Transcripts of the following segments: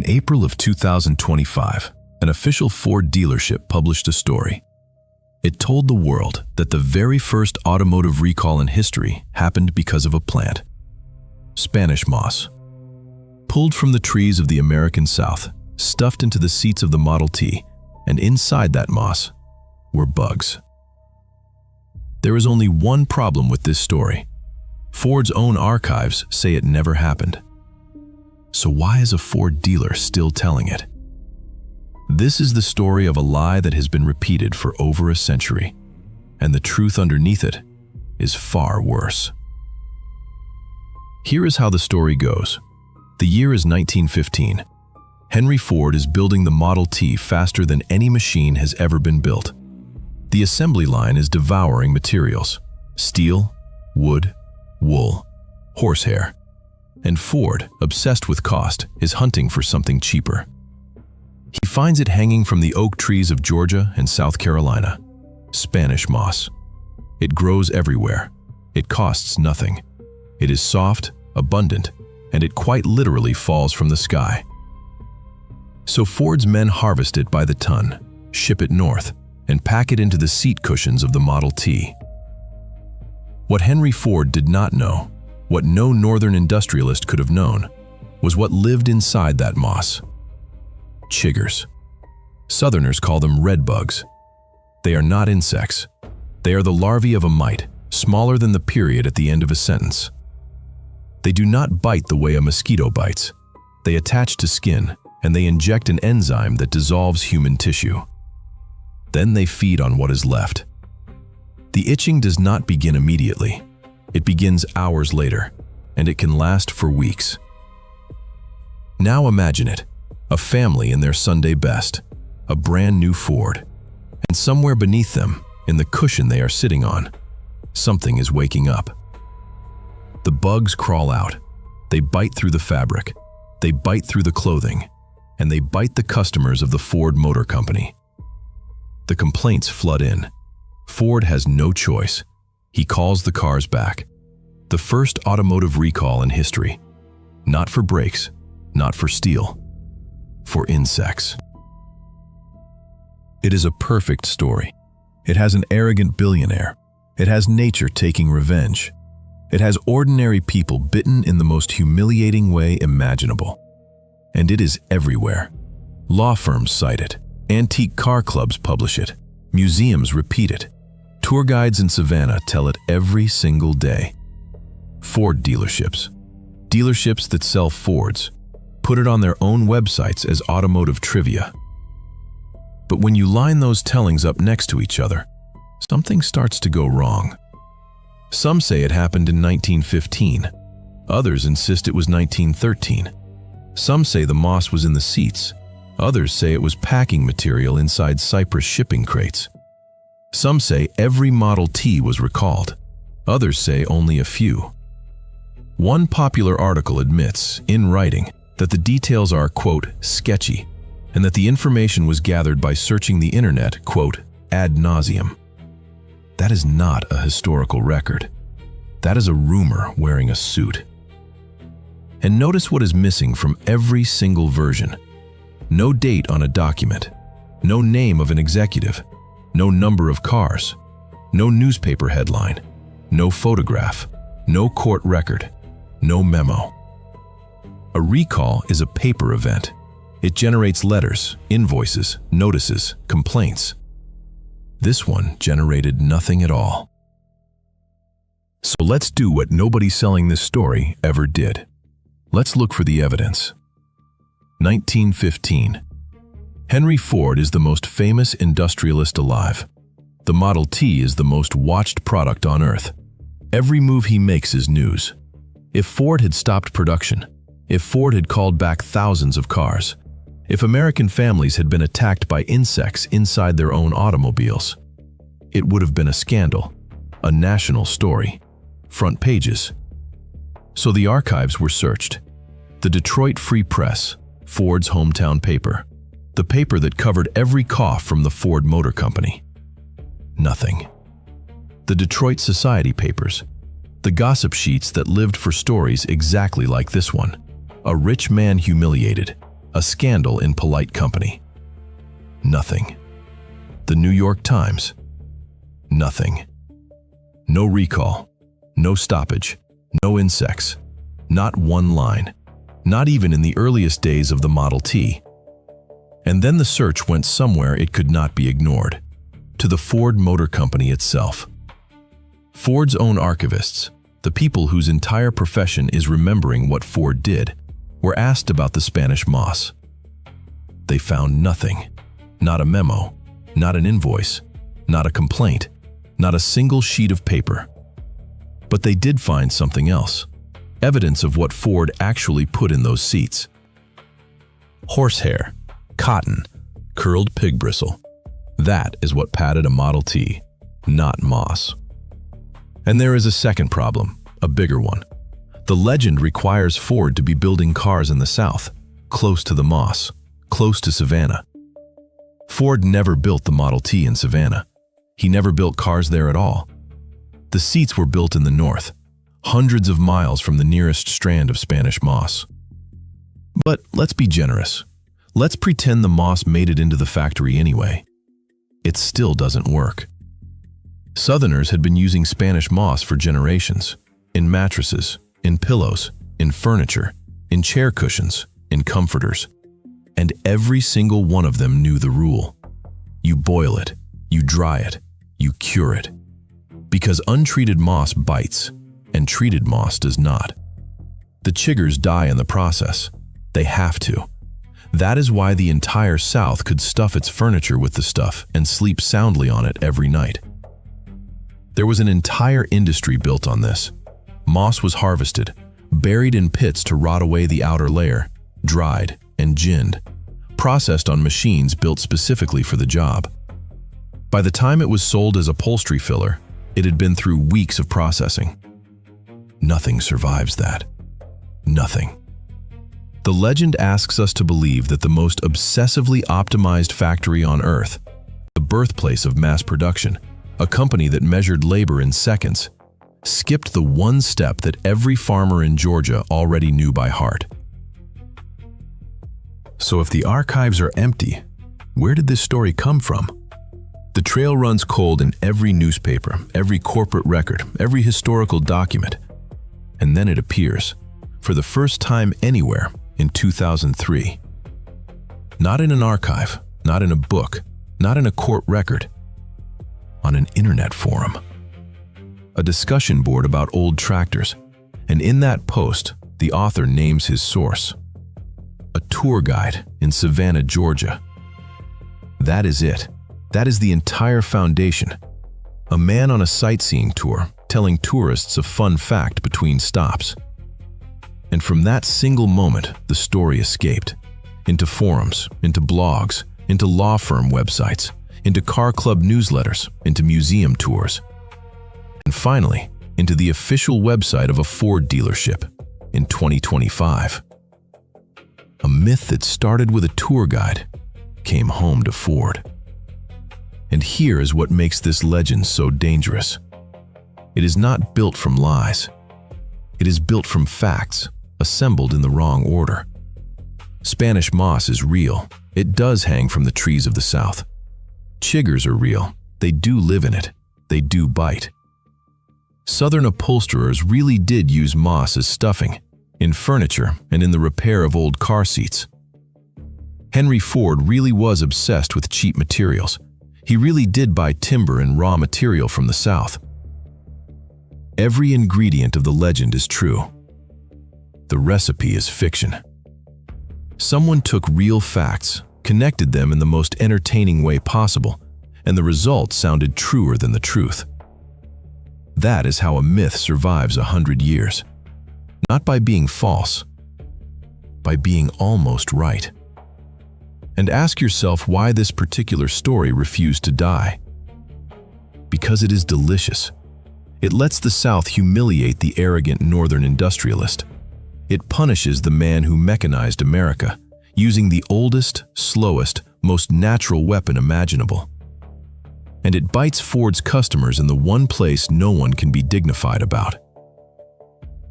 In April of 2025, an official Ford dealership published a story. It told the world that the very first automotive recall in history happened because of a plant. Spanish moss. Pulled from the trees of the American South, stuffed into the seats of the Model T, and inside that moss were bugs. There is only one problem with this story. Ford's own archives say it never happened. So why is a Ford dealer still telling it? This is the story of a lie that has been repeated for over a century, and the truth underneath it is far worse. Here is how the story goes. The year is 1915. Henry Ford is building the Model T faster than any machine has ever been built. The assembly line is devouring materials: steel, wood, wool, horsehair. And Ford, obsessed with cost, is hunting for something cheaper. He finds it hanging from the oak trees of Georgia and South Carolina. Spanish moss. It grows everywhere. It costs nothing. It is soft, abundant, and it quite literally falls from the sky. So Ford's men harvest it by the ton, ship it north, and pack it into the seat cushions of the Model T. What Henry Ford did not know, what no northern industrialist could have known, was what lived inside that moss. Chiggers. Southerners call them red bugs. They are not insects. They are the larvae of a mite, smaller than the period at the end of a sentence. They do not bite the way a mosquito bites. They attach to skin, and they inject an enzyme that dissolves human tissue. Then they feed on what is left. The itching does not begin immediately. It begins hours later, and it can last for weeks. Now imagine it, a family in their Sunday best, a brand new Ford, and somewhere beneath them, in the cushion they are sitting on, something is waking up. The bugs crawl out. They bite through the fabric. They bite through the clothing. And they bite the customers of the Ford Motor Company. The complaints flood in. Ford has no choice. He calls the cars back. The first automotive recall in history. Not for brakes, not for steel, for insects. It is a perfect story. It has an arrogant billionaire. It has nature taking revenge. It has ordinary people bitten in the most humiliating way imaginable. And it is everywhere. Law firms cite it. Antique car clubs publish it. Museums repeat it. Tour guides in Savannah tell it every single day. Ford dealerships. Dealerships that sell Fords put it on their own websites as automotive trivia. But when you line those tellings up next to each other, something starts to go wrong. Some say it happened in 1915. Others insist it was 1913. Some say the moss was in the seats. Others say it was packing material inside Cypress shipping crates. Some say every Model T was recalled. Others say only a few. One popular article admits, in writing, that the details are, quote, sketchy, and that the information was gathered by searching the internet, quote, ad nauseum. That is not a historical record. That is a rumor wearing a suit. And notice what is missing from every single version. No date on a document, no name of an executive, no number of cars, no newspaper headline, no photograph, no court record, no memo. A recall is a paper event. It generates letters, invoices, notices, complaints. This one generated nothing at all. So let's do what nobody selling this story ever did. Let's look for the evidence. 1915. Henry Ford is the most famous industrialist alive. The Model T is the most watched product on Earth. Every move he makes is news. If Ford had stopped production, if Ford had called back thousands of cars, if American families had been attacked by insects inside their own automobiles, it would have been a scandal, a national story, front pages. So the archives were searched. The Detroit Free Press, Ford's hometown paper, the paper that covered every cough from the Ford Motor Company. Nothing. The Detroit Society papers, the gossip sheets that lived for stories exactly like this one. A rich man humiliated, A scandal in polite company. Nothing. The New York Times. Nothing. No recall. No stoppage. No insects. Not one line. Not even in the earliest days of the Model T. And then the search went somewhere it could not be ignored. To the Ford Motor Company itself. Ford's own archivists, the people whose entire profession is remembering what Ford did, were asked about the Spanish moss. They found nothing. Not a memo, not an invoice, not a complaint, not a single sheet of paper. But they did find something else, evidence of what Ford actually put in those seats. Horsehair, cotton, curled pig bristle. That is what padded a Model T, not moss. And there is a second problem, a bigger one. The legend requires Ford to be building cars in the South, close to the moss, close to Savannah. Ford never built the Model T in Savannah. He never built cars there at all. The seats were built in the north, hundreds of miles from the nearest strand of Spanish moss. But let's be generous. Let's pretend the moss made it into the factory anyway. It still doesn't work. Southerners had been using Spanish moss for generations, in mattresses, in pillows, in furniture, in chair cushions, in comforters. And every single one of them knew the rule. You boil it, you dry it, you cure it. Because untreated moss bites, and treated moss does not. The chiggers die in the process. They have to. That is why the entire South could stuff its furniture with the stuff and sleep soundly on it every night. There was an entire industry built on this. Moss was harvested, buried in pits to rot away the outer layer, dried and ginned, processed on machines built specifically for the job. By the time it was sold as upholstery filler, it had been through weeks of processing. Nothing survives that. Nothing. The legend asks us to believe that the most obsessively optimized factory on Earth, the birthplace of mass production, a company that measured labor in seconds, skipped the one step that every farmer in Georgia already knew by heart. So if the archives are empty, where did this story come from? The trail runs cold in every newspaper, every corporate record, every historical document. And then it appears, for the first time anywhere, in 2003. Not in an archive, not in a book, not in a court record. On an internet forum. A discussion board about old tractors, and in that post, the author names his source. A tour guide in Savannah, Georgia. That is it. That is the entire foundation. A man on a sightseeing tour telling tourists a fun fact between stops. And from that single moment, the story escaped. Into forums, into blogs, into law firm websites, into car club newsletters, into museum tours. And finally, into the official website of a Ford dealership in 2025. A myth that started with a tour guide came home to Ford. And here is what makes this legend so dangerous. It is not built from lies. It is built from facts, assembled in the wrong order. Spanish moss is real. It does hang from the trees of the South. Chiggers are real. They do live in it. They do bite. Southern upholsterers really did use moss as stuffing, in furniture and in the repair of old car seats. Henry Ford really was obsessed with cheap materials. He really did buy timber and raw material from the South. Every ingredient of the legend is true. The recipe is fiction. Someone took real facts, connected them in the most entertaining way possible, and the result sounded truer than the truth. That is how a myth survives 100 years. Not by being false, by being almost right. And ask yourself why this particular story refused to die. Because it is delicious. It lets the South humiliate the arrogant Northern industrialist. It punishes the man who mechanized America, using the oldest, slowest, most natural weapon imaginable. And it bites Ford's customers in the one place no one can be dignified about.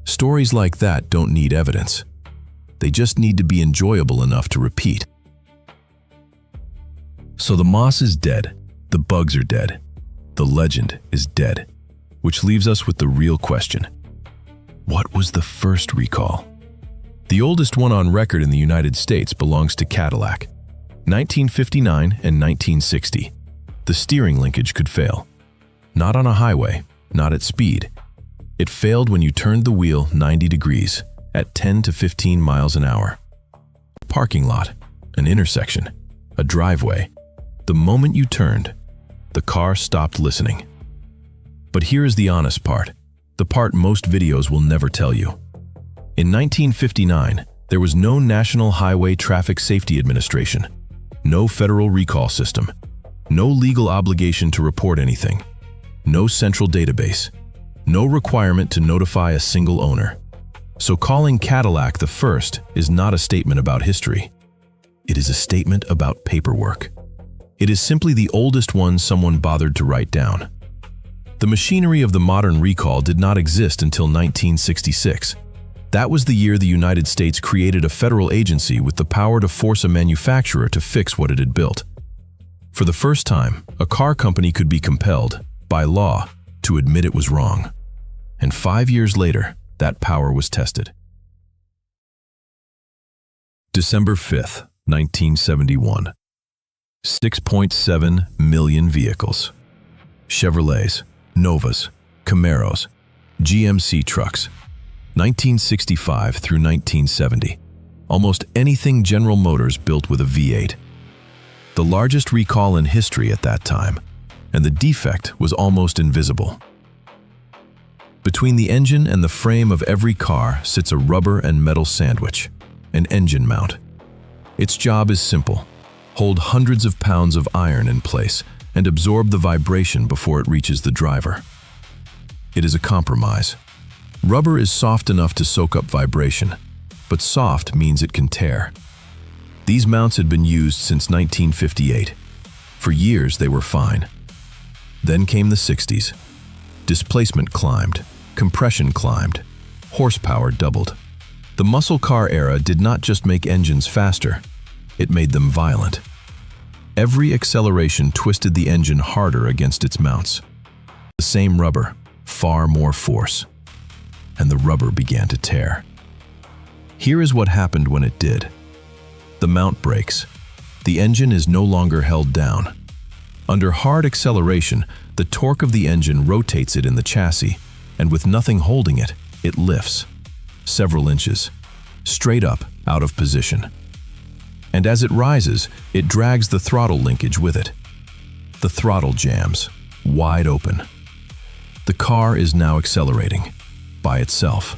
Stories like that don't need evidence. They just need to be enjoyable enough to repeat. So the moss is dead, the bugs are dead, the legend is dead, which leaves us with the real question. What was the first recall? The oldest one on record in the United States belongs to Cadillac. 1959 and 1960. The steering linkage could fail. Not on a highway, not at speed. It failed when you turned the wheel 90 degrees at 10 to 15 miles an hour. A parking lot, an intersection, a driveway. The moment you turned, the car stopped listening. But here is the honest part, the part most videos will never tell you. In 1959, there was no National Highway Traffic Safety Administration, no federal recall system, no legal obligation to report anything, no central database, no requirement to notify a single owner. So calling Cadillac the first is not a statement about history. It is a statement about paperwork. It is simply the oldest one someone bothered to write down. The machinery of the modern recall did not exist until 1966. That was the year the United States created a federal agency with the power to force a manufacturer to fix what it had built. For the first time, a car company could be compelled, by law, to admit it was wrong. And 5 years later, that power was tested. December 5th, 1971. 6.7 million vehicles. Chevrolets, Novas, Camaros, GMC trucks. 1965 through 1970. Almost anything General Motors built with a V8. The largest recall in history at that time, and the defect was almost invisible. Between the engine and the frame of every car sits a rubber and metal sandwich, an engine mount. Its job is simple: hold hundreds of pounds of iron in place and absorb the vibration before it reaches the driver. It is a compromise. Rubber is soft enough to soak up vibration, but soft means it can tear. These mounts had been used since 1958. For years they were fine. Then came the 60s. Displacement climbed, compression climbed, horsepower doubled. The muscle car era did not just make engines faster, it made them violent. Every acceleration twisted the engine harder against its mounts. The same rubber, far more force. And the rubber began to tear. Here is what happened when it did. The mount breaks. The engine is no longer held down. Under hard acceleration, the torque of the engine rotates it in the chassis, and with nothing holding it, it lifts. Several inches. Straight up, out of position. And as it rises, it drags the throttle linkage with it. The throttle jams, wide open. The car is now accelerating. By itself.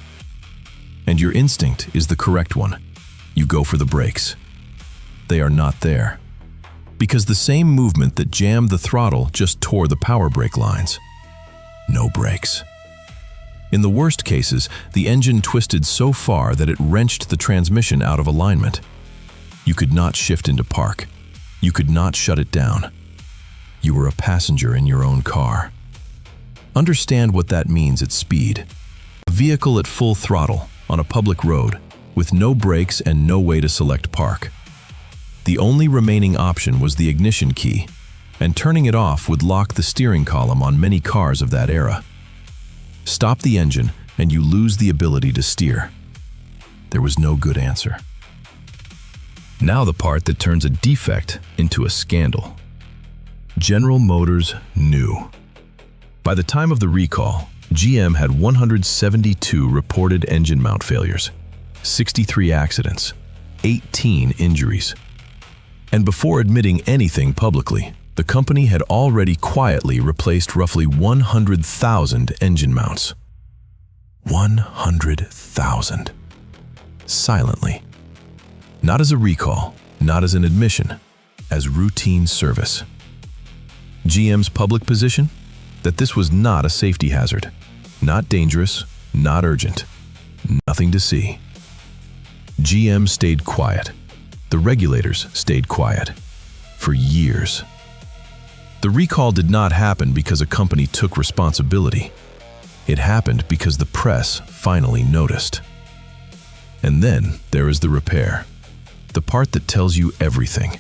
And your instinct is the correct one. You go for the brakes. They are not there. Because the same movement that jammed the throttle just tore the power brake lines. No brakes. In the worst cases, the engine twisted so far that it wrenched the transmission out of alignment. You could not shift into park. You could not shut it down. You were a passenger in your own car. Understand what that means at speed. A vehicle at full throttle, on a public road, with no brakes and no way to select park. The only remaining option was the ignition key, and turning it off would lock the steering column on many cars of that era. Stop the engine, and you lose the ability to steer. There was no good answer. Now the part that turns a defect into a scandal. General Motors knew. By the time of the recall, GM had 172 reported engine mount failures, 63 accidents, 18 injuries. And before admitting anything publicly, the company had already quietly replaced roughly 100,000 engine mounts. 100,000. Silently. Not as a recall, not as an admission, as routine service. GM's public position? That this was not a safety hazard. Not dangerous, not urgent. Nothing to see. GM stayed quiet. The regulators stayed quiet. For years. The recall did not happen because a company took responsibility. It happened because the press finally noticed. And then there is the repair, the part that tells you everything.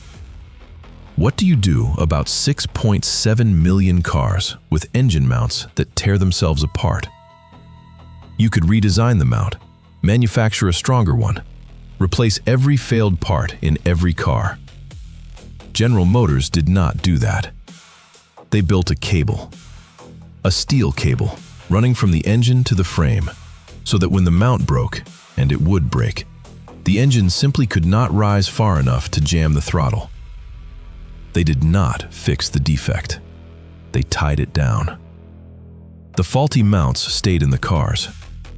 What do you do about 6.7 million cars with engine mounts that tear themselves apart? You could redesign the mount, manufacture a stronger one, replace every failed part in every car. General Motors did not do that. They built a cable, a steel cable, running from the engine to the frame, so that when the mount broke, and it would break, the engine simply could not rise far enough to jam the throttle. They did not fix the defect. They tied it down. The faulty mounts stayed in the cars,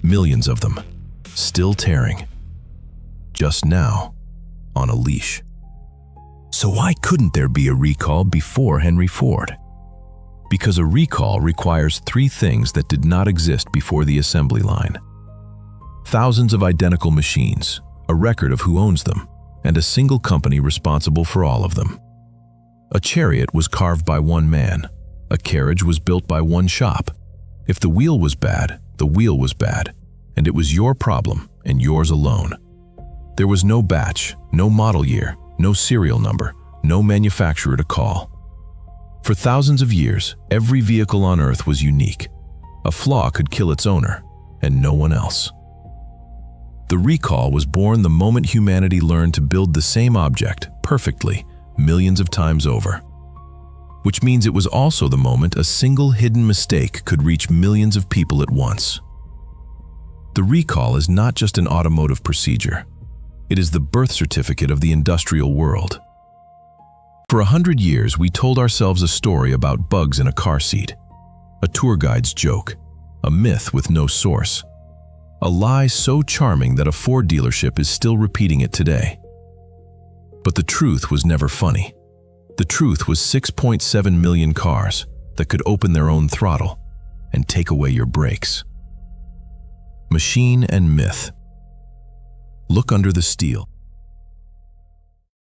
millions of them, still tearing. Just now, on a leash. So why couldn't there be a recall before Henry Ford? Because a recall requires three things that did not exist before the assembly line. Thousands of identical machines, a record of who owns them, and a single company responsible for all of them. A chariot was carved by one man. A carriage was built by one shop. If the wheel was bad, the wheel was bad, and it was your problem and yours alone. There was no batch, no model year, no serial number, no manufacturer to call. For thousands of years, every vehicle on Earth was unique. A flaw could kill its owner, and no one else. The recall was born the moment humanity learned to build the same object perfectly, millions of times over. Which means it was also the moment a single hidden mistake could reach millions of people at once. The recall is not just an automotive procedure. It is the birth certificate of the industrial world. For 100 years, we told ourselves a story about bugs in a car seat, a tour guide's joke, a myth with no source, a lie so charming that a Ford dealership is still repeating it today. But the truth was never funny. The truth was 6.7 million cars that could open their own throttle and take away your brakes. Machine and myth. Look under the steel.